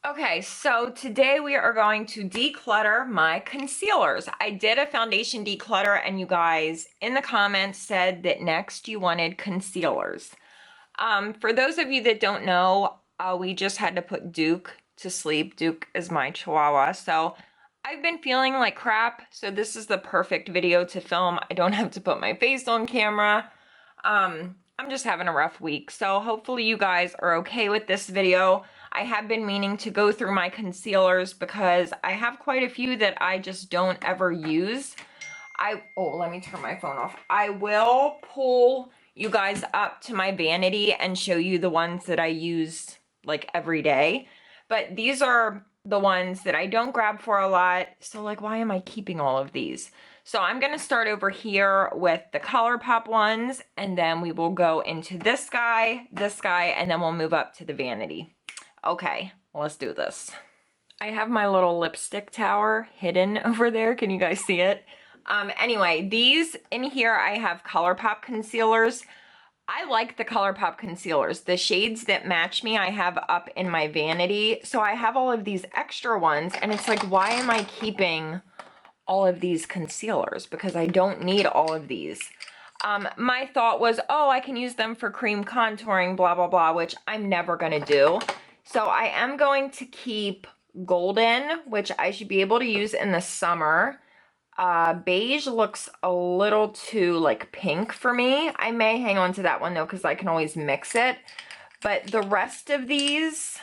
Okay, so today we are going to declutter my concealers. I did a foundation declutter and you guys in the comments said that next you wanted concealers. For those of you that don't know, we just had to put Duke to sleep. Duke is my chihuahua, so I've been feeling like crap, so this is the perfect video to film. I don't have to put my face on camera. I'm just having a rough week, so hopefully you guys are okay with this video. I have been meaning to go through my concealers because I have quite a few that I just don't ever use. Let me turn my phone off. I will pull you guys up to my vanity and show you the ones that I use like every day. But these are the ones that I don't grab for a lot. So like, why am I keeping all of these? So I'm gonna start over here with the ColourPop ones, and then we will go into this guy, and then we'll move up to the vanity. Okay, let's do this. I have my little lipstick tower hidden over there. Can you guys see it? Anyway, these in here, I have ColourPop concealers. I like the ColourPop concealers. The shades that match me, I have up in my vanity. So I have all of these extra ones, and it's like, why am I keeping all of these concealers? Because I don't need all of these. My thought was, oh, I can use them for cream contouring, blah, blah, blah, which I'm never gonna do. So I am going to keep golden, which I should be able to use in the summer. Beige looks a little too like pink for me. I may hang on to that one though, because I can always mix it. But the rest of these,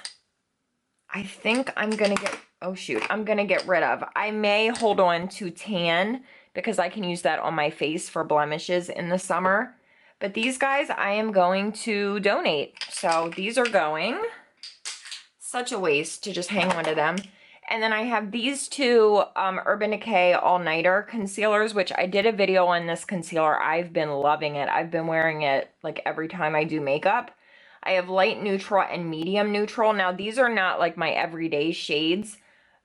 I think I'm gonna get, oh shoot, I'm gonna get rid of. I may hold on to tan because I can use that on my face for blemishes in the summer. But these guys I am going to donate. So these are going. Such a waste to just hang on to them. And then I have these two Urban Decay All-Nighter concealers, which I did a video on this concealer. I've been loving it. I've been wearing it like every time I do makeup. I have light neutral and medium neutral. Now these are not like my everyday shades,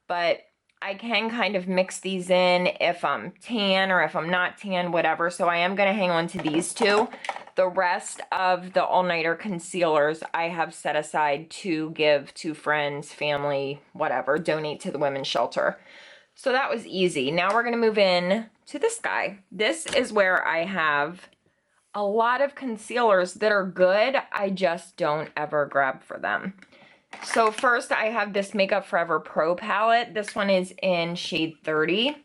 but I can kind of mix these in if I'm tan or if I'm not tan, whatever. So I am going to hang on to these two. The rest of the all-nighter concealers I have set aside to give to friends, family, whatever, donate to the women's shelter. So that was easy. Now we're going to move in to this guy. This is where I have a lot of concealers that are good. I just don't ever grab for them. So first I have this Makeup Forever Pro palette. This one is in shade 30.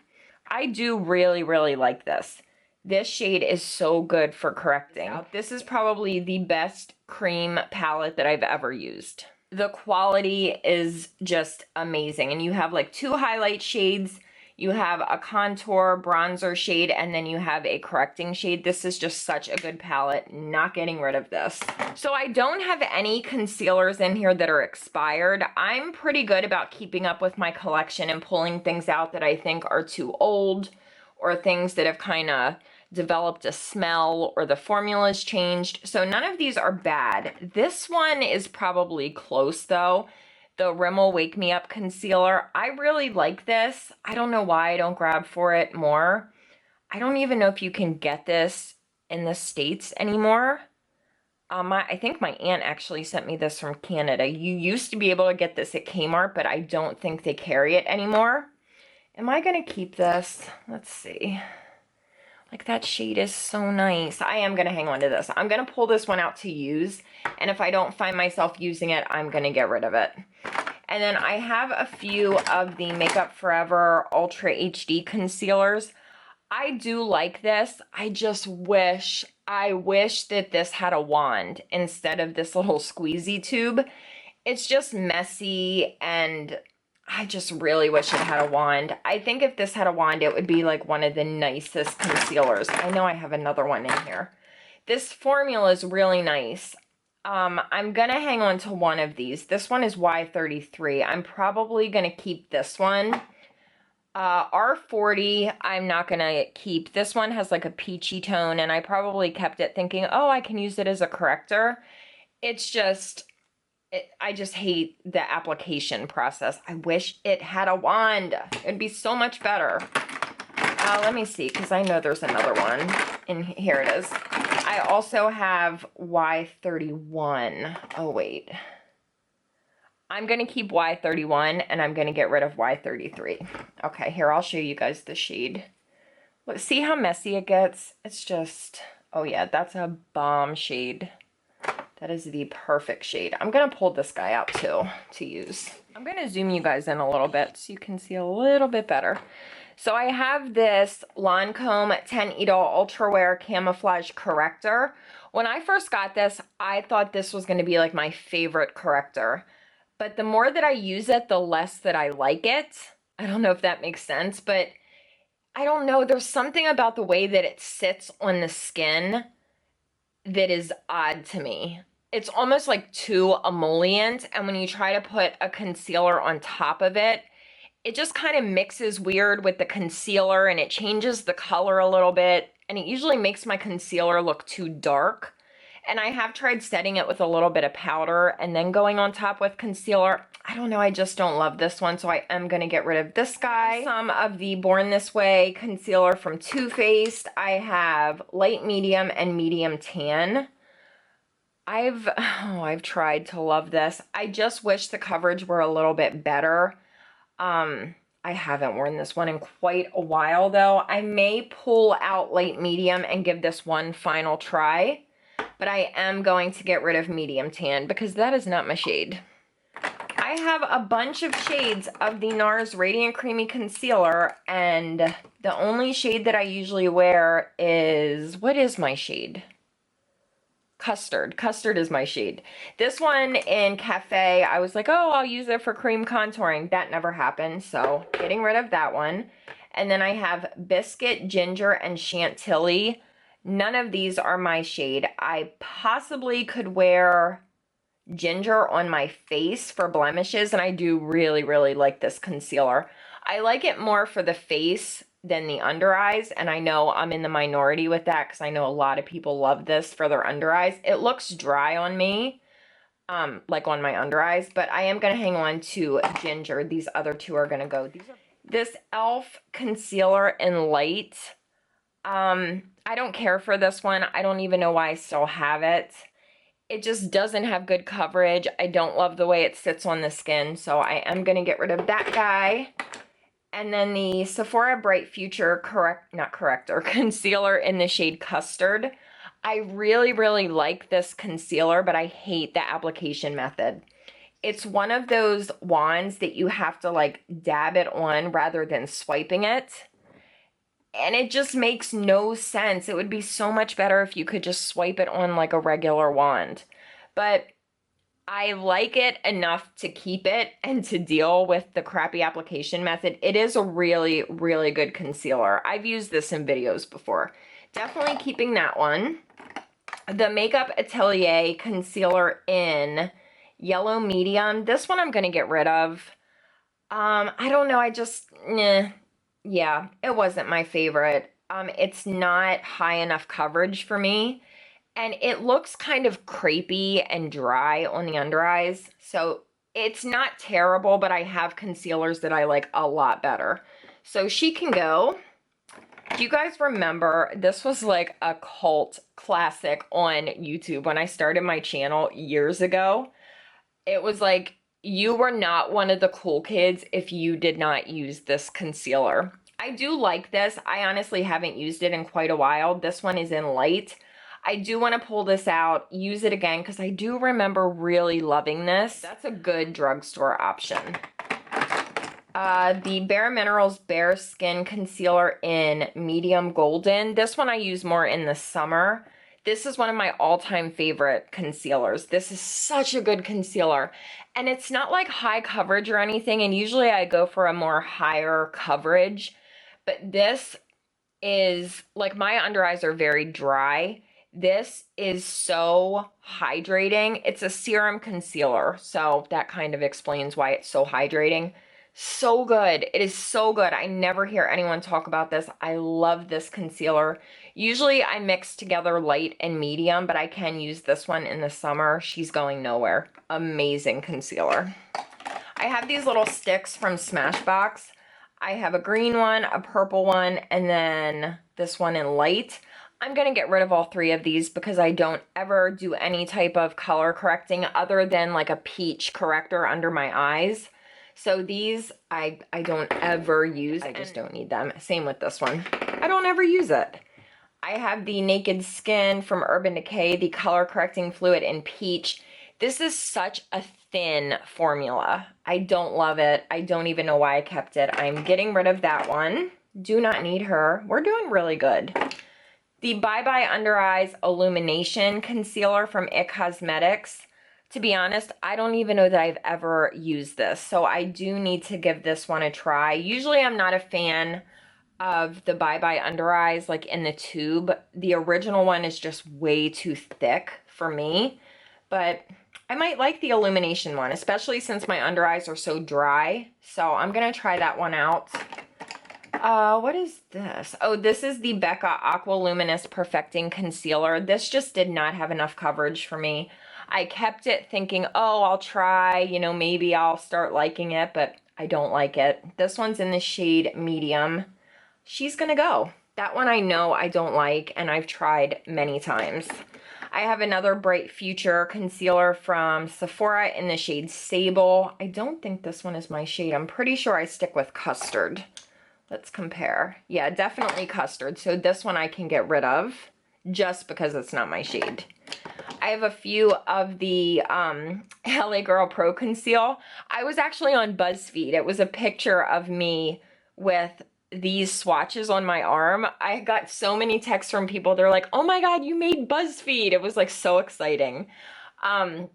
I do really, really like this. This shade is so good for correcting. This is probably the best cream palette that I've ever used. The quality is just amazing. And you have like two highlight shades. You have a contour bronzer shade, and then you have a correcting shade. This is just such a good palette. Not getting rid of this. So I don't have any concealers in here that are expired. I'm pretty good about keeping up with my collection and pulling things out that I think are too old, or things that have kind of developed a smell, or the formula's changed. So none of these are bad. This one is probably close though. The Rimmel Wake Me Up concealer. I really like this. I don't know why I don't grab for it more. I don't even know if you can get this in the States anymore. I think my aunt actually sent me this from Canada. You used to be able to get this at Kmart, but I don't think they carry it anymore. Am I gonna keep this? Let's see. Like, that shade is so nice. I am gonna hang on to this. I'm gonna pull this one out to use, and if I don't find myself using it, I'm gonna get rid of it. And then I have a few of the Makeup Forever Ultra HD concealers. I do like this. I just wish that this had a wand instead of this little squeezy tube. It's just messy, and I just really wish it had a wand. I think if this had a wand, it would be like one of the nicest concealers. I know I have another one in here. This formula is really nice. I'm gonna hang on to one of these. This one is Y33. I'm probably gonna keep this one. R40, I'm not gonna keep. This one has like a peachy tone, and I probably kept it thinking, oh, I can use it as a corrector. It's just, I just hate the application process. I wish it had a wand. It'd be so much better. Let me see, because I know there's another one. And here it is. I also have Y31. Oh, wait. I'm going to keep Y31 and I'm going to get rid of Y33. Okay, here, I'll show you guys the shade. Look, see how messy it gets? It's just, oh yeah, that's a bomb shade. That is the perfect shade. I'm going to pull this guy out too to use. I'm going to zoom you guys in a little bit so you can see a little bit better. So I have this Lancome 10 Idol Ultra Wear Camouflage Corrector. When I first got this, I thought this was going to be like my favorite corrector. But the more that I use it, the less that I like it. I don't know if that makes sense, but I don't know. There's something about the way that it sits on the skin that is odd to me. It's almost like too emollient, and when you try to put a concealer on top of it, it just kind of mixes weird with the concealer and it changes the color a little bit, and it usually makes my concealer look too dark. And I have tried setting it with a little bit of powder and then going on top with concealer. I don't know, I just don't love this one, so I am going to get rid of this guy. Some of the Born This Way concealer from Too Faced. I have light medium and medium tan. I've tried to love this. I just wish the coverage were a little bit better. I haven't worn this one in quite a while though. I may pull out light medium and give this one final try, but I am going to get rid of medium tan because that is not my shade. I have a bunch of shades of the NARS Radiant Creamy Concealer, and the only shade that I usually wear is, what is my shade? Custard. Custard is my shade. This one in Cafe, I was like, oh, I'll use it for cream contouring. That never happened, so getting rid of that one. And then I have Biscuit, Ginger, and Chantilly. None of these are my shade. I possibly could wear Ginger on my face for blemishes, and I do really, really like this concealer. I like it more for the face than the under eyes, and I know I'm in the minority with that because I know a lot of people love this for their under eyes. It looks dry on me, like on my under eyes, but I am going to hang on to Ginger. These other two are going to go. This e.l.f. concealer in light. I don't care for this one. I don't even know why I still have it. It just doesn't have good coverage. I don't love the way it sits on the skin, so I am going to get rid of that guy. And then the Sephora Bright Future concealer in the shade Custard. I really, really like this concealer, but I hate the application method. It's one of those wands that you have to like dab it on rather than swiping it. And it just makes no sense. It would be so much better if you could just swipe it on like a regular wand. But I like it enough to keep it and to deal with the crappy application method. It is a really, really good concealer. I've used this in videos before. Definitely keeping that one. The Makeup Atelier concealer in Yellow Medium. This one I'm going to get rid of. I don't know. Yeah, it wasn't my favorite. It's not high enough coverage for me. And it looks kind of crepey and dry on the under eyes. So it's not terrible, but I have concealers that I like a lot better. So she can go. Do you guys remember, this was like a cult classic on YouTube when I started my channel years ago. It was like, you were not one of the cool kids if you did not use this concealer. I do like this. I honestly haven't used it in quite a while. This one is in light. I do want to pull this out, use it again, because I do remember really loving this. That's a good drugstore option. The Bare Minerals Bare Skin Concealer in Medium Golden. This one I use more in the summer. This is one of my all-time favorite concealers. This is such a good concealer. And it's not like high coverage or anything, and usually I go for a more higher coverage. But this is, like, my under eyes are very dry. This is so hydrating. It's a serum concealer, so that kind of explains why it's so hydrating. So good. It is so good. I never hear anyone talk about this. I love this concealer. Usually I mix together light and medium, but I can use this one in the summer. She's going nowhere. Amazing concealer. I have these little sticks from Smashbox. I have a green one, a purple one, and then this one in light. I'm going to get rid of all three of these because I don't ever do any type of color correcting other than like a peach corrector under my eyes. So these I don't ever use. I just don't need them. Same with this one. I don't ever use it. I have the Naked Skin from Urban Decay, the color correcting fluid in peach. This is such a thin formula. I don't love it. I don't even know why I kept it. I'm getting rid of that one. Do not need her. We're doing really good. The Bye Bye Under Eyes Illumination Concealer from IT Cosmetics. To be honest, I don't even know that I've ever used this, so I do need to give this one a try. Usually I'm not a fan of the Bye Bye Under Eyes like in the tube. The original one is just way too thick for me, but I might like the illumination one, especially since my under eyes are so dry. So I'm gonna try that one out. What is this? Oh, this is the Becca Aqua Luminous Perfecting Concealer. This just did not have enough coverage for me. I kept it thinking, oh, I'll try, you know, maybe I'll start liking it, but I don't like it. This one's in the shade Medium. She's gonna go. That one I know I don't like, and I've tried many times. I have another Bright Future concealer from Sephora in the shade Sable. I don't think this one is my shade. I'm pretty sure I stick with Custard. Let's compare. Yeah, definitely Custard. So this one I can get rid of just because it's not my shade. I have a few of the LA Girl Pro Conceal. I was actually on BuzzFeed. It was a picture of me with these swatches on my arm. I got so many texts from people. They're like, oh my God, you made BuzzFeed. It was like so exciting.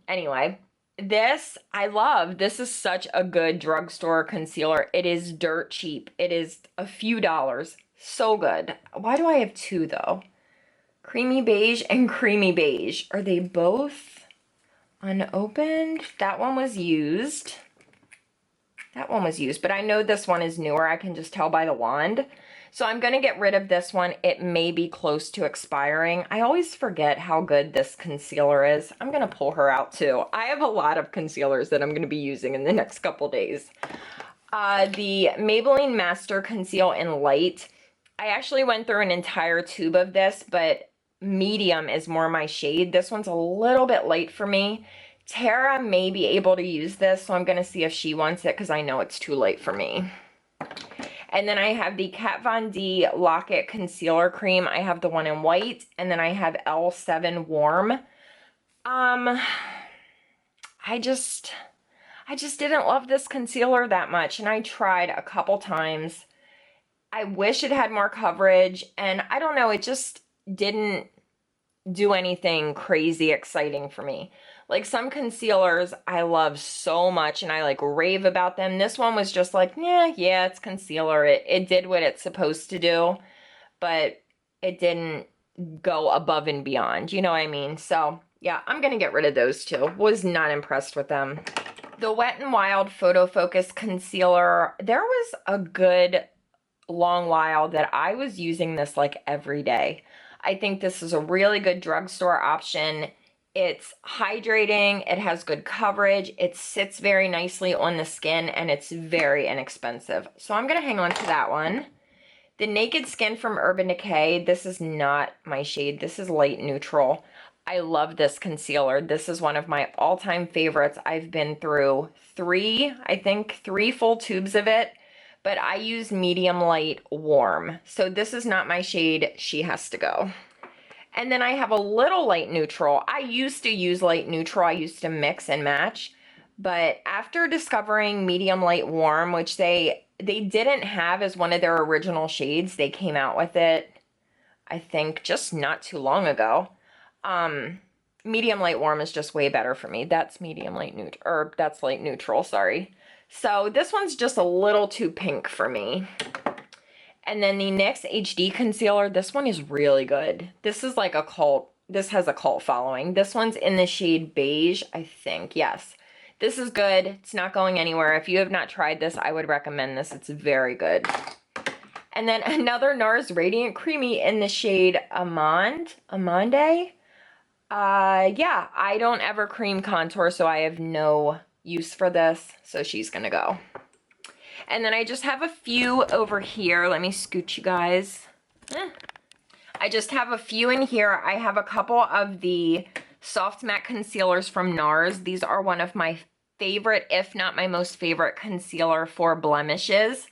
Anyway, this I love. This is such a good drugstore concealer. It is dirt cheap. It is a few dollars. So good. Why do I have two though? Creamy Beige and Creamy Beige. Are they both unopened? That one was used. That one was used, but I know this one is newer. I can just tell by the wand. So I'm going to get rid of this one. It may be close to expiring. I always forget how good this concealer is. I'm going to pull her out too. I have a lot of concealers that I'm going to be using in the next couple days. The Maybelline Master Conceal in Light. I actually went through an entire tube of this, but medium is more my shade. This one's a little bit light for me. Tara may be able to use this, so I'm going to see if she wants it because I know it's too light for me. And then I have the Kat Von D Lock It Concealer Cream. I have the one in white, and then I have L7 Warm. I just didn't love this concealer that much, and I tried a couple times. I wish it had more coverage, and I don't know, it just didn't do anything crazy exciting for me. Like some concealers I love so much and I like rave about them. This one was just like, yeah, it's concealer. It did what it's supposed to do, but it didn't go above and beyond. You know what I mean? So yeah, I'm going to get rid of those two. Was not impressed with them. The Wet n Wild Photo Focus Concealer. There was a good long while that I was using this like every day. I think this is a really good drugstore option. It's hydrating, it has good coverage, it sits very nicely on the skin, and it's very inexpensive. So I'm going to hang on to that one. The Naked Skin from Urban Decay. This is not my shade. This is light neutral. I love this concealer. This is one of my all-time favorites. I've been through three full tubes of it, but I use medium light warm. So this is not my shade. She has to go. And then I have a little light neutral. I used to use light neutral. I used to mix and match. But after discovering medium light warm, which they didn't have as one of their original shades, they came out with it, I think, just not too long ago. Medium light warm is just way better for me. That's medium light neutral, or that's light neutral, sorry. So this one's just a little too pink for me. And then the NYX HD Concealer, this one is really good. This is like a cult, this has a cult following. This one's in the shade Beige, I think, yes. This is good, it's not going anywhere. If you have not tried this, I would recommend this, it's very good. And then another NARS Radiant Creamy in the shade Amande. Yeah, I don't ever cream contour, so I have no use for this, so she's gonna go. And then I just have a few over here. Let me scoot you guys. I just have a few in here. I have a couple of the soft matte concealers from NARS. These are one of my favorite, if not my most favorite concealer for blemishes.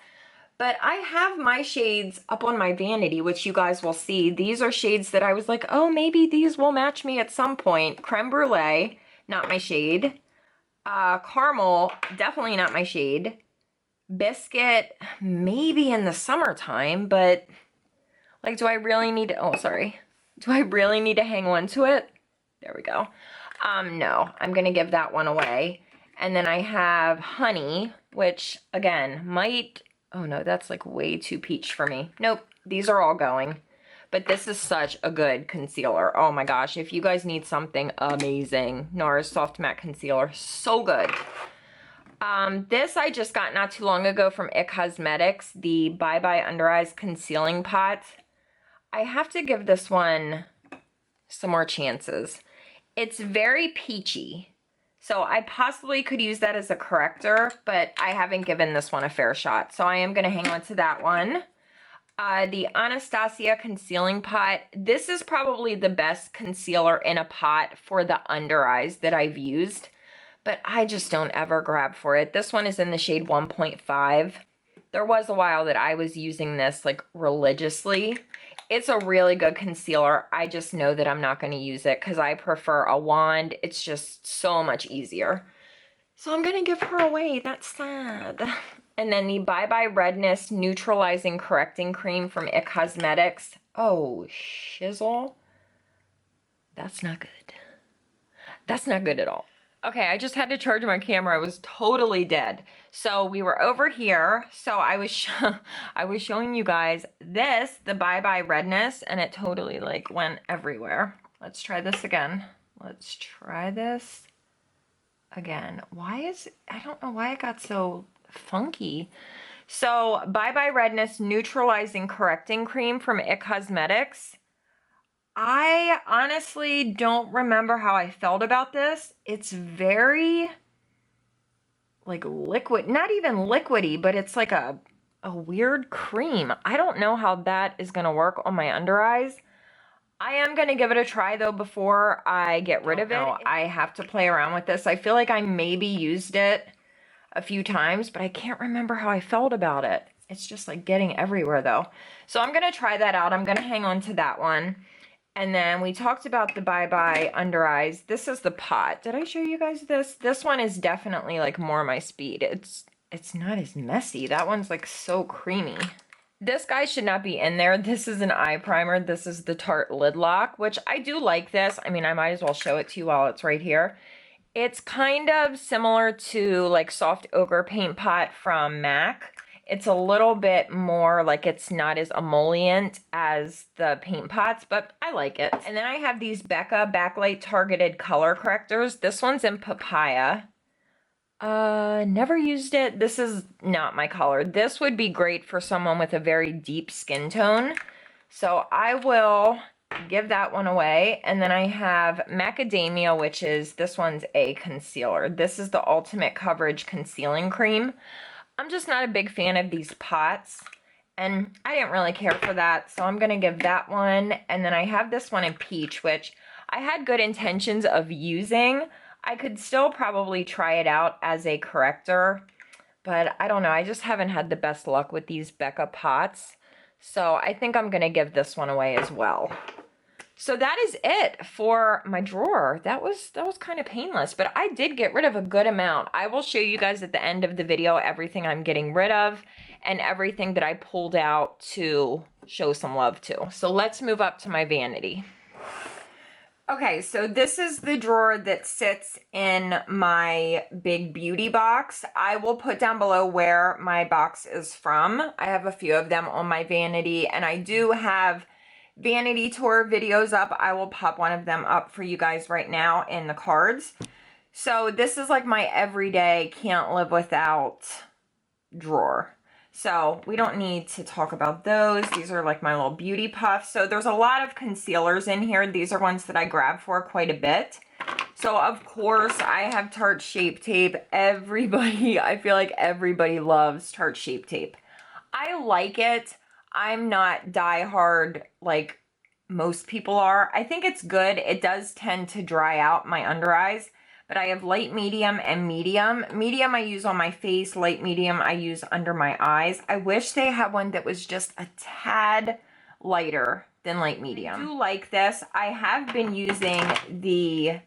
But I have my shades up on my vanity, which you guys will see. These are shades that I was like, oh, maybe these will match me at some point. Creme Brulee, not my shade. Caramel, definitely not my shade. Biscuit, maybe in the summertime, but like, do I really need to, oh, sorry. Do I really need to hang on to it? There we go. No, I'm gonna give that one away. And then I have Honey, which again, might, oh no, that's like way too peach for me. Nope, these are all going. But this is such a good concealer. Oh my gosh, if you guys need something amazing, NARS Soft Matte Concealer, so good. This I just got not too long ago from IT Cosmetics, the Bye Bye Under Eyes Concealing Pot. I have to give this one some more chances. It's very peachy. So I possibly could use that as a corrector, but I haven't given this one a fair shot. So I am going to hang on to that one. The Anastasia Concealing Pot. This is probably the best concealer in a pot for the under eyes that I've used, but I just don't ever grab for it. This one is in the shade 1.5. There was a while that I was using this like religiously. It's a really good concealer. I just know that I'm not going to use it because I prefer a wand. It's just so much easier. So I'm going to give her away. That's sad. And then the Bye Bye Redness Neutralizing Correcting Cream from IT Cosmetics. Oh, shizzle. That's not good. That's not good at all. Okay, I just had to charge my camera. I was totally dead. So we were over here. So I was showing you guys this, the Bye Bye Redness, and it totally like went everywhere. Let's try this again. Let's try this again. I don't know why it got so funky. So Bye Bye Redness Neutralizing Correcting Cream from IT Cosmetics. I honestly don't remember how I felt about this. It's very like liquid, not even liquidy, but it's like a weird cream. I don't know how that is going to work on my under eyes. I am going to give it a try though before I get rid of it. I have to play around with this. I feel like I maybe used it a few times, but I can't remember how I felt about it. It's just like getting everywhere though. So I'm going to try that out. I'm going to hang on to that one. And then we talked about the Bye Bye Under Eyes. This is the pot. Did I show you guys this? This one is definitely like more my speed. It's not as messy. That one's like so creamy. This guy should not be in there. This is an eye primer. This is the Tarte Lid Lock, which I do like this. I mean, I might as well show it to you while it's right here. It's kind of similar to like Soft Ochre Paint Pot from MAC. It's a little bit more like it's not as emollient as the paint pots, but I like it. And then I have these Becca Backlight Targeted Color Correctors. This one's in Papaya. Never used it. This is not my color. This would be great for someone with a very deep skin tone. So I will give that one away. And then I have Macadamia, which is, this one's a concealer. This is the Ultimate Coverage Concealing Cream. I'm just not a big fan of these pots, and I didn't really care for that, so I'm going to give that one. And then I have this one in Peach, which I had good intentions of using. I could still probably try it out as a corrector, but I don't know. I just haven't had the best luck with these Becca pots, so I think I'm going to give this one away as well. So that is it for my drawer. That was kind of painless, but I did get rid of a good amount. I will show you guys at the end of the video everything I'm getting rid of and everything that I pulled out to show some love to. So let's move up to my vanity. Okay, so this is the drawer that sits in my big beauty box. I will put down below where my box is from. I have a few of them on my vanity, and I do have vanity tour videos up. I will pop one of them up for you guys right now in the cards. So this is like my everyday can't live without drawer. So we don't need to talk about those. These are like my little beauty puffs. So there's a lot of concealers in here. These are ones that I grab for quite a bit. So of course I have Tarte Shape Tape. Everybody, I feel like everybody loves Tarte Shape Tape. I like it. I'm not diehard like most people are. I think it's good. It does tend to dry out my under eyes, but I have light, medium, and medium. Medium I use on my face, light, medium I use under my eyes. I wish they had one that was just a tad lighter than light, medium. I do like this. I have been using the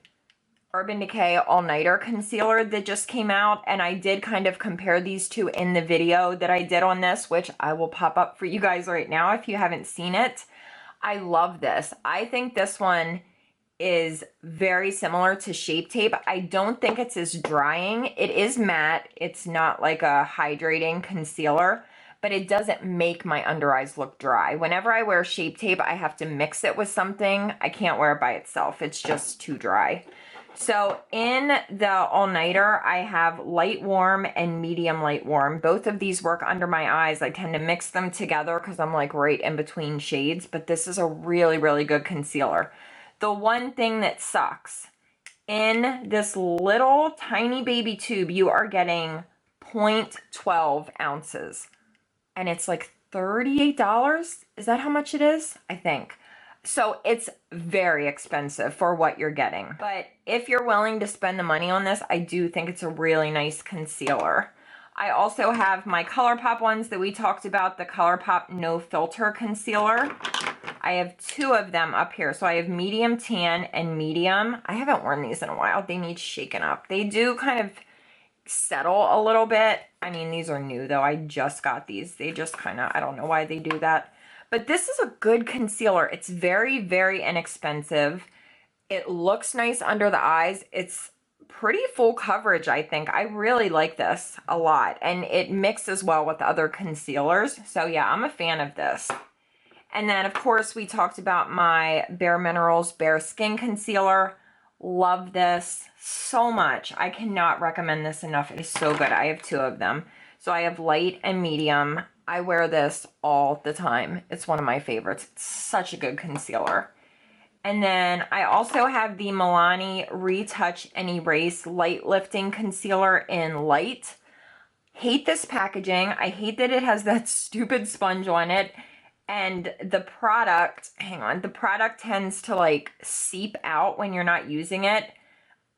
Urban Decay All Nighter Concealer that just came out, and I did kind of compare these two in the video that I did on this, which I will pop up for you guys right now if you haven't seen it. I love this. I think this one is very similar to Shape Tape. I don't think it's as drying. It is matte. It's not like a hydrating concealer, but it doesn't make my under eyes look dry. Whenever I wear Shape Tape, I have to mix it with something. I can't wear it by itself. It's just too dry. So in the All Nighter, I have light warm and medium light warm. Both of these work under my eyes. I tend to mix them together because I'm like right in between shades, but this is a really, really good concealer. The one thing that sucks, in this little tiny baby tube, you are getting 0.12 ounces, and it's like $38. Is that how much it is? I think. So it's very expensive for what you're getting. But if you're willing to spend the money on this, I do think it's a really nice concealer. I also have my ColourPop ones that we talked about, the ColourPop No Filter Concealer. I have two of them up here. So I have medium tan and medium. I haven't worn these in a while. They need shaken up. They do kind of settle a little bit. I mean, these are new though. I just got these. They just kind of, I don't know why they do that. But this is a good concealer. It's very, very inexpensive. It looks nice under the eyes. It's pretty full coverage, I think. I really like this a lot. And it mixes well with other concealers. So yeah, I'm a fan of this. And then, of course, we talked about my Bare Minerals Bare Skin Concealer. Love this so much. I cannot recommend this enough. It is so good. I have two of them. So I have light and medium. I wear this all the time. It's one of my favorites. It's such a good concealer. And then I also have the Milani Retouch and Erase Light Lifting Concealer in Light. Hate this packaging. I hate that it has that stupid sponge on it. And the product, hang on, the product tends to like seep out when you're not using it.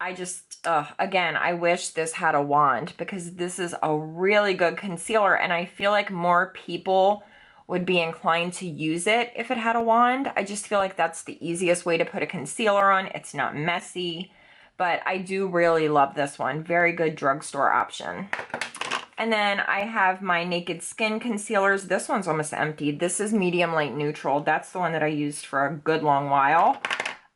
I just, again, I wish this had a wand because this is a really good concealer and I feel like more people would be inclined to use it if it had a wand. I just feel like that's the easiest way to put a concealer on. It's not messy, but I do really love this one. Very good drugstore option. And then I have my Naked Skin concealers. This one's almost empty. This is medium light neutral. That's the one that I used for a good long while.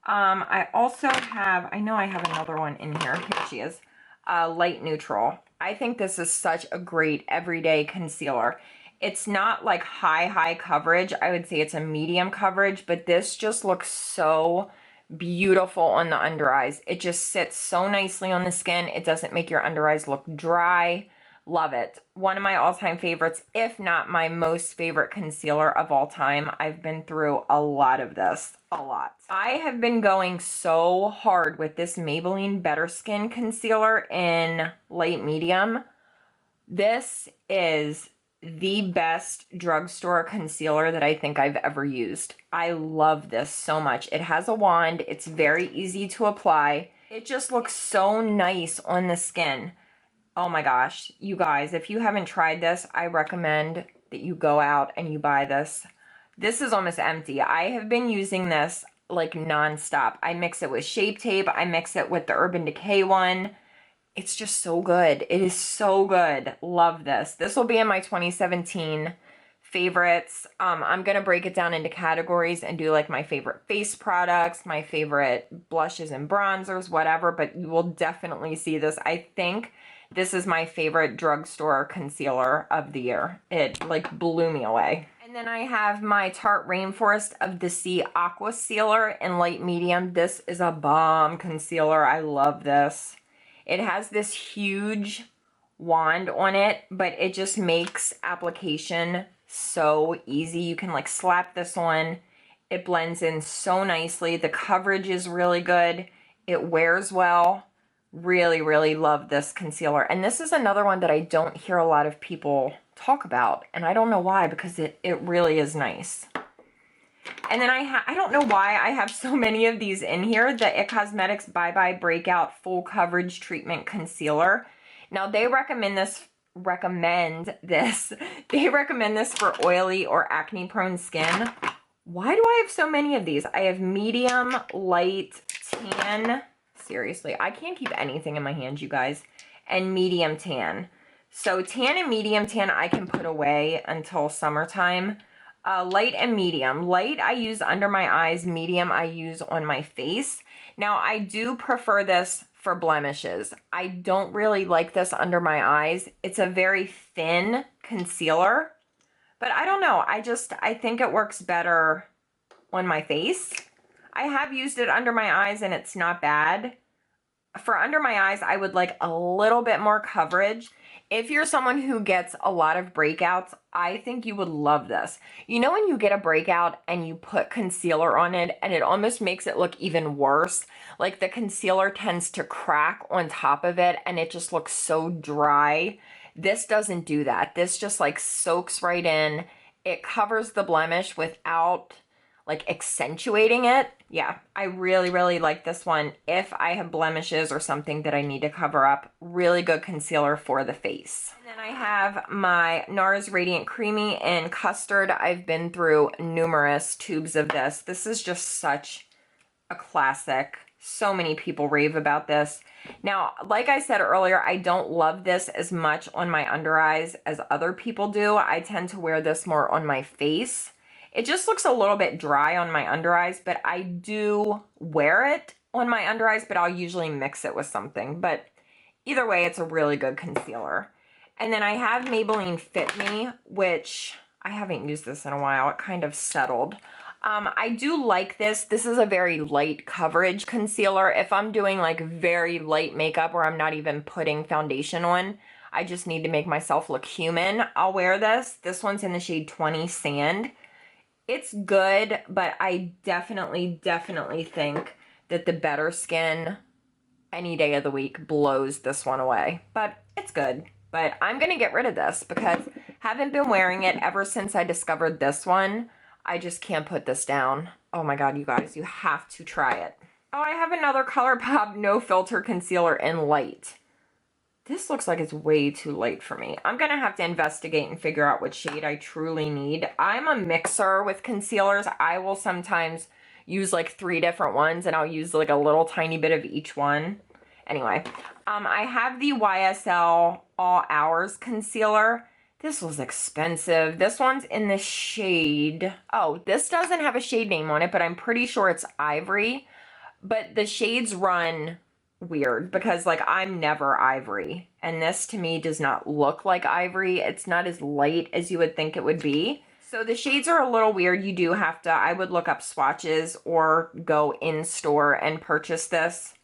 I also have, I know I have another one in here. Here she is. Light neutral. I think this is such a great everyday concealer. It's not like high coverage. I would say it's a medium coverage, but this just looks so beautiful on the under eyes. It just sits so nicely on the skin. It doesn't make your under eyes look dry. Love it. One of my all-time favorites, if not my most favorite concealer of all time. I've been through a lot of this, a lot. I have been going so hard with this Maybelline Better Skin concealer in light medium. This is the best drugstore concealer that I think I've ever used. I love this so much. It has a wand. It's very easy to apply. It just looks so nice on the skin. Oh my gosh, you guys, if you haven't tried this, I recommend that you go out and you buy this. This is almost empty. I have been using this like nonstop. I mix it with Shape Tape. I mix it with the Urban Decay one. It's just so good. It is so good. Love this. This will be in my 2017 favorites. I'm going to break it down into categories and do like my favorite face products, my favorite blushes and bronzers, whatever, but you will definitely see this. I think this is my favorite drugstore concealer of the year. It like blew me away. And then I have my Tarte Rainforest of the Sea Aqua Sealer in light medium. This is a bomb concealer. I love this. It has this huge wand on it, but it just makes application so easy. You can like slap this on. It blends in so nicely. The coverage is really good. It wears well. Really, really love this concealer. And this is another one that I don't hear a lot of people talk about. And I don't know why, because it really is nice. And then I don't know why I have so many of these in here. The IT Cosmetics Bye Bye Breakout Full Coverage Treatment Concealer. Now they recommend this they recommend this for oily or acne prone skin. Why do I have so many of these? I have medium, light, tan. Seriously, I can't keep anything in my hands, you guys. And medium tan. So tan and medium tan I can put away until summertime. Light and medium. Light I use under my eyes, medium I use on my face. Now I do prefer this for blemishes. I don't really like this under my eyes. It's a very thin concealer, but I don't know. I think it works better on my face. I have used it under my eyes and it's not bad. For under my eyes, I would like a little bit more coverage. If you're someone who gets a lot of breakouts, I think you would love this. You know when you get a breakout and you put concealer on it and it almost makes it look even worse? Like the concealer tends to crack on top of it and it just looks so dry. This doesn't do that. This just like soaks right in. It covers the blemish without like accentuating it. Yeah, I really, really like this one. If I have blemishes or something that I need to cover up, really good concealer for the face. And then I have my NARS Radiant Creamy in Custard. I've been through numerous tubes of this. This is just such a classic. So many people rave about this. Now, like I said earlier, I don't love this as much on my under eyes as other people do. I tend to wear this more on my face. It just looks a little bit dry on my under eyes, but I do wear it on my under eyes, but I'll usually mix it with something. But either way, it's a really good concealer. And then I have Maybelline Fit Me, which I haven't used this in a while. It kind of settled. I do like this. This is a very light coverage concealer. If I'm doing like very light makeup where I'm not even putting foundation on, I just need to make myself look human, I'll wear this. This one's in the shade 20 Sand. It's good, but I definitely think that the Better Skin any day of the week blows this one away. But it's good. But I'm going to get rid of this because I haven't been wearing it ever since I discovered this one. I just can't put this down. Oh my god, you guys, you have to try it. Oh, I have another ColourPop No Filter Concealer in Light. This looks like it's way too light for me. I'm going to have to investigate and figure out what shade I truly need. I'm a mixer with concealers. I will sometimes use like 3 different ones and I'll use like a little tiny bit of each one. Anyway, I have the YSL All Hours Concealer. This was expensive. This one's in the shade... Oh, this doesn't have a shade name on it, but I'm pretty sure it's Ivory. But the shades run weird because like I'm never ivory and this to me does not look like ivory. It's not as light as you would think it would be. So the shades are a little weird. You do have to, I would look up swatches or go in store and purchase this.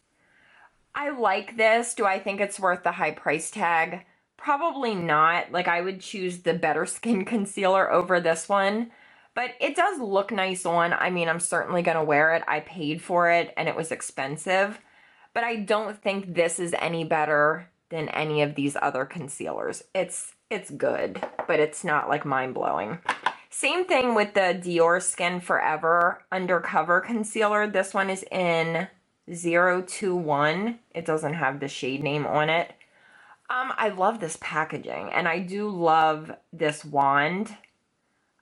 I like this. Do I think it's worth the high price tag? Probably not. Like I would choose the Better Skin concealer over this one, but it does look nice on. I mean, I'm certainly going to wear it. I paid for it and it was expensive. But I don't think this is any better than any of these other concealers. It's good, but it's not like mind-blowing. Same thing with the Dior Skin Forever Undercover Concealer. This one is in 021. It doesn't have the shade name on it. I love this packaging, and I do love this wand.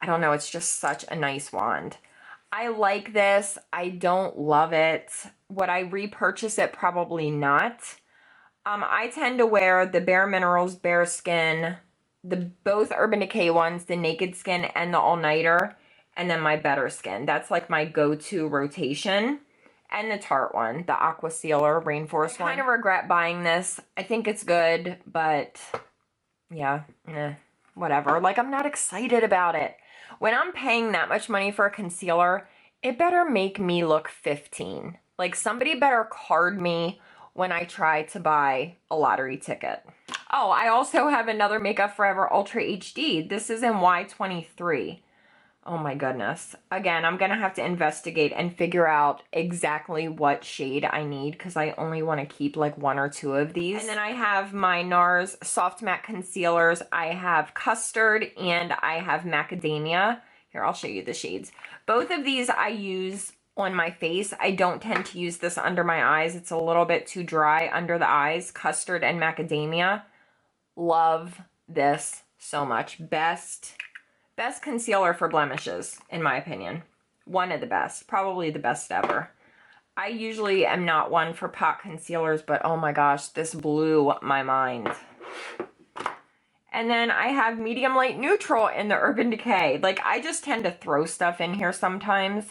I don't know, it's just such a nice wand. I like this. I don't love it. Would I repurchase it? Probably not. I tend to wear the Bare Minerals Bare Skin, both Urban Decay ones, the Naked Skin and the All Nighter, and then my Better Skin. That's like my go-to rotation. And the Tarte one, the Aqua Sealer Rainforest one. I kind of regret buying this. I think it's good, but yeah, whatever. Like I'm not excited about it. When I'm paying that much money for a concealer, it better make me look 15. Like somebody better card me when I try to buy a lottery ticket. Oh, I also have another Makeup Forever Ultra HD. This is in Y23. Oh my goodness. Again, I'm going to have to investigate and figure out exactly what shade I need because I only want to keep like 1 or 2 of these. And then I have my NARS Soft Matte Concealers. I have Custard and I have Macadamia. Here, I'll show you the shades. Both of these I use on my face. I don't tend to use this under my eyes. It's a little bit too dry under the eyes. Custard and Macadamia. Love this so much. Best concealer for blemishes, in my opinion. One of the best. Probably the best ever. I usually am not one for pot concealers, but oh my gosh, this blew my mind. And then I have medium light neutral in the Urban Decay. Like, I just tend to throw stuff in here sometimes.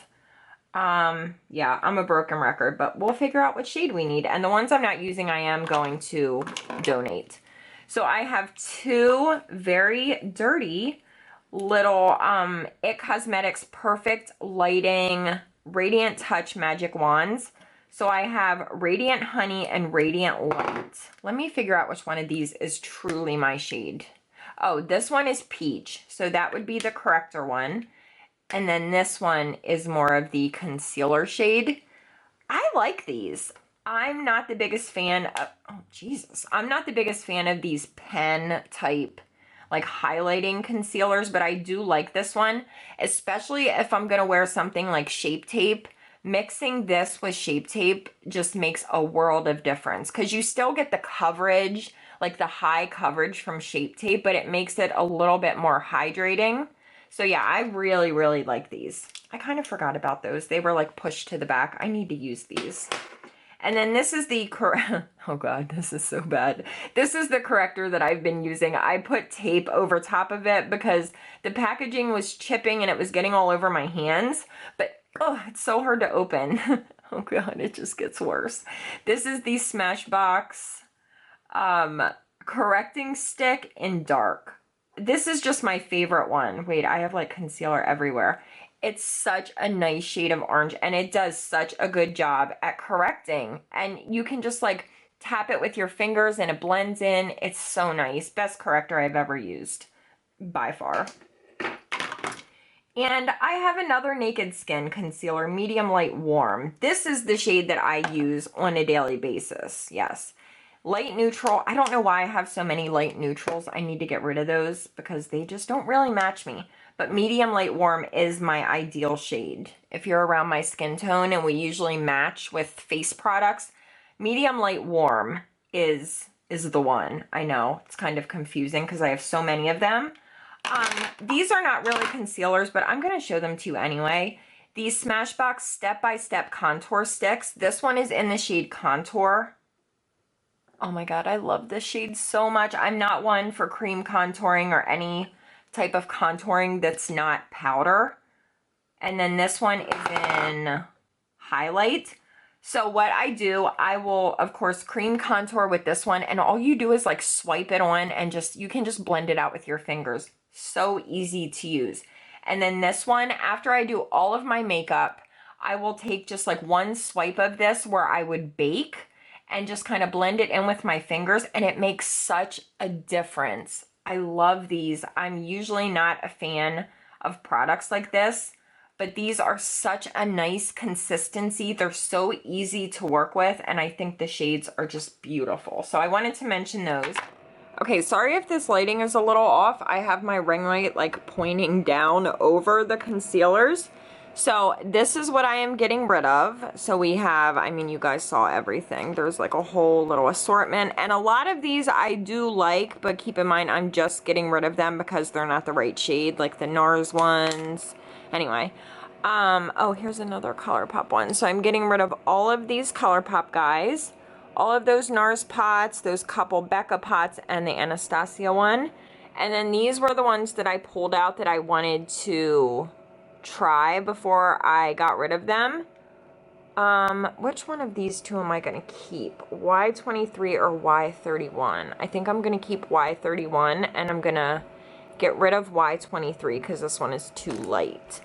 Yeah, I'm a broken record, but we'll figure out what shade we need. And the ones I'm not using, I am going to donate. So I have two very dirty little IT Cosmetics Perfect Lighting Radiant Touch Magic Wands. So I have Radiant Honey and Radiant Light. Let me figure out which one of these is truly my shade. Oh, this one is Peach. So that would be the corrector one. And then this one is more of the concealer shade. I like these. I'm not the biggest fan of, oh Jesus, I'm not the biggest fan of these pen type like highlighting concealers, but I do like this one, especially if I'm gonna wear something like Shape Tape. Mixing this with Shape Tape just makes a world of difference because you still get the coverage, like the high coverage from Shape Tape, but it makes it a little bit more hydrating. So yeah, I really, really like these. I kind of forgot about those. They were like pushed to the back. I need to use these. And then this is the, oh God, this is so bad. This is the corrector that I've been using. I put tape over top of it because the packaging was chipping and it was getting all over my hands. But oh, it's so hard to open. Oh God, it just gets worse. This is the Smashbox Correcting Stick in Dark. This is just my favorite one. Wait, I have like concealer everywhere. It's such a nice shade of orange and it does such a good job at correcting. And you can just like tap it with your fingers and it blends in. It's so nice. Best corrector I've ever used by far. And I have another Naked Skin concealer, Medium Light Warm. This is the shade that I use on a daily basis. Yes. Light neutral. I don't know why I have so many light neutrals. I need to get rid of those because they just don't really match me. But medium light warm is my ideal shade. If you're around my skin tone and we usually match with face products, medium light warm is the one. I know it's kind of confusing because I have so many of them. These are not really concealers, but I'm going to show them to you anyway. These Smashbox Step-by-Step Contour Sticks. This one is in the shade Contour. Oh my God, I love this shade so much. I'm not one for cream contouring or any type of contouring that's not powder. And then this one is in Highlight. So what I do, I will, of course, cream contour with this one. And all you do is like swipe it on and just, you can just blend it out with your fingers. So easy to use. And then this one, after I do all of my makeup, I will take just like one swipe of this where I would bake and just kind of blend it in with my fingers, and it makes such a difference. I love these. I'm usually not a fan of products like this, but these are such a nice consistency. They're so easy to work with, and I think the shades are just beautiful. So I wanted to mention those. Okay, sorry if this lighting is a little off. I have my ring light like pointing down over the concealers. So this is what I am getting rid of. So we have, I mean, you guys saw everything. There's like a whole little assortment. And a lot of these I do like, but keep in mind, I'm just getting rid of them because they're not the right shade, like the NARS ones. Anyway, oh, here's another ColourPop one. So I'm getting rid of all of these ColourPop guys, all of those NARS pots, those couple Becca pots, and the Anastasia one. And then these were the ones that I pulled out that I wanted to try before I got rid of them. Which one of these two am I going to keep? Y23 or Y31? I think I'm going to keep Y31 and I'm going to get rid of Y23 because this one is too light.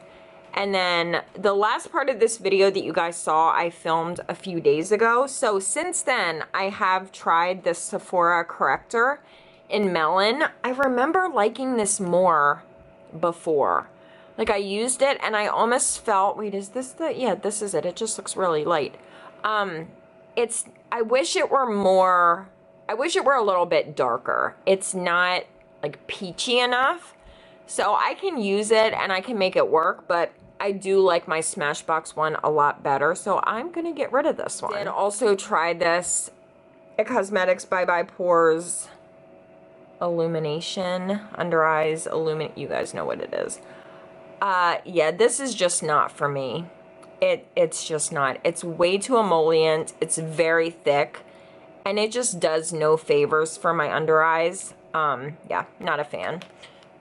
And then the last part of this video that you guys saw, I filmed a few days ago. So since then, I have tried this Sephora corrector in Melon. I remember liking this more before. Like I used it and I almost felt, wait, is this the, yeah, this is it. It just looks really light. I wish it were more, I wish it were a little bit darker. It's not like peachy enough. So I can use it and I can make it work, but I do like my Smashbox one a lot better. So I'm gonna get rid of this one. And also try this at Cosmetics Bye Bye Pores Illumination, Under Eyes Illuminate. You guys know what it is. Yeah, this is just not for me. It's just not. It's way too emollient. It's very thick. And it just does no favors for my under eyes. Yeah, not a fan.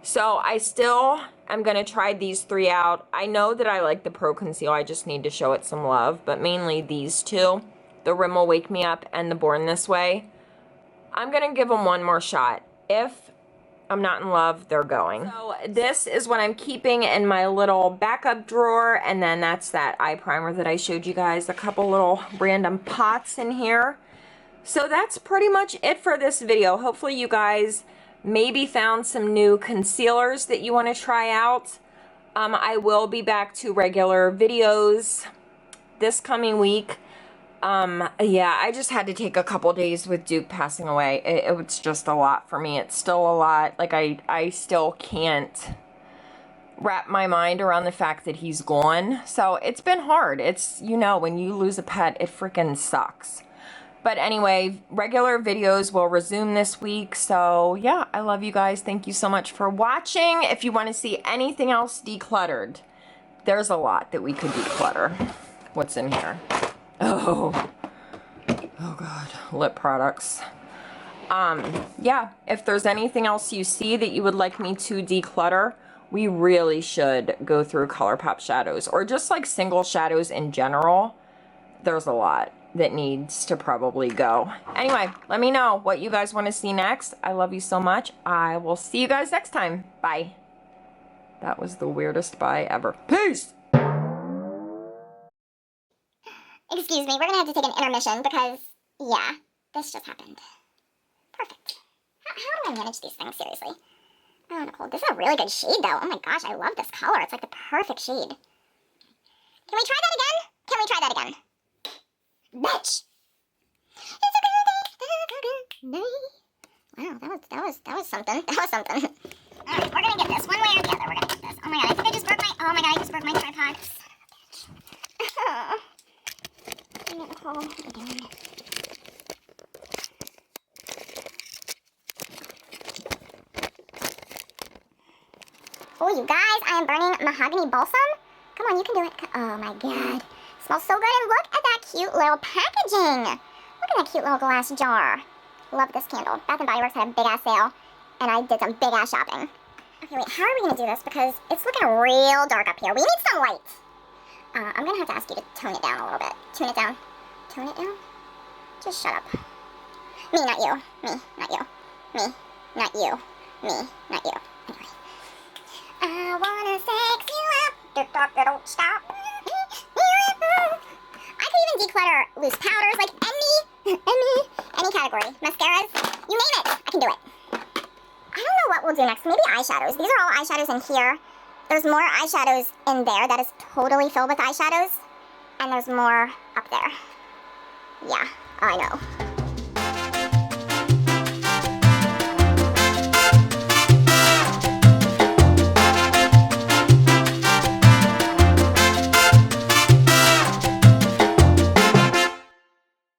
So I still am going to try these 3 out. I know that I like the Pro Conceal. I just need to show it some love. But mainly these 2. The Rimmel Wake Me Up and the Born This Way. I'm going to give them one more shot. If I'm not in love, they're going. So this is what I'm keeping in my little backup drawer. And then that's that eye primer that I showed you guys. A couple little random pots in here. So that's pretty much it for this video. Hopefully you guys maybe found some new concealers that you want to try out. I will be back to regular videos this coming week. Yeah, I just had to take a couple days with Duke passing away. It was just a lot for me. It's still a lot. Like, I still can't wrap my mind around the fact that he's gone. So it's been hard. It's, you know, when you lose a pet, it freaking sucks. But anyway, regular videos will resume this week. So yeah, I love you guys. Thank you so much for watching. If you want to see anything else decluttered, there's a lot that we could declutter. What's in here? Oh God, lip products. Yeah, if there's anything else you see that you would like me to declutter, we really should go through ColourPop shadows or just like single shadows in general. There's a lot that needs to probably go. Anyway, let me know what you guys want to see next. I love you so much. I will see you guys next time. Bye. That was the weirdest bye ever. Peace! Excuse me, we're gonna have to take an intermission because, yeah, this just happened. Perfect. How do I manage these things, seriously? Oh, Nicole, this is a really good shade, though. Oh my gosh, I love this color. It's like the perfect shade. Can we try that again? Can we try that again? Bitch! Wow, that was something. That was something. Alright, we're gonna get this one way or the other. We're gonna get this. Oh my god, I think I just broke my, oh my god, I just broke my tripod. Son of a bitch. Oh. Nicole, what are you doing? Oh, you guys, I am burning mahogany balsam. Come on, you can do it. Oh my god. Smells so good, and look at that cute little packaging. Look at that cute little glass jar. Love this candle. Bath & Body Works had a big-ass sale, and I did some big-ass shopping. Okay, wait, how are we going to do this? Because it's looking real dark up here. We need some light. I'm going to have to ask you to tone it down a little bit. Tune it down. Tone it down? Just shut up. Me, not you. Me, not you. Me, not you. Me, not you. Anyway. I wanna sex you up. Don't stop. I could even declutter loose powders, like any category. Mascaras, you name it, I can do it. I don't know what we'll do next. Maybe eyeshadows. These are all eyeshadows in here. There's more eyeshadows in there that is totally filled with eyeshadows. And there's more up there. Yeah, I know.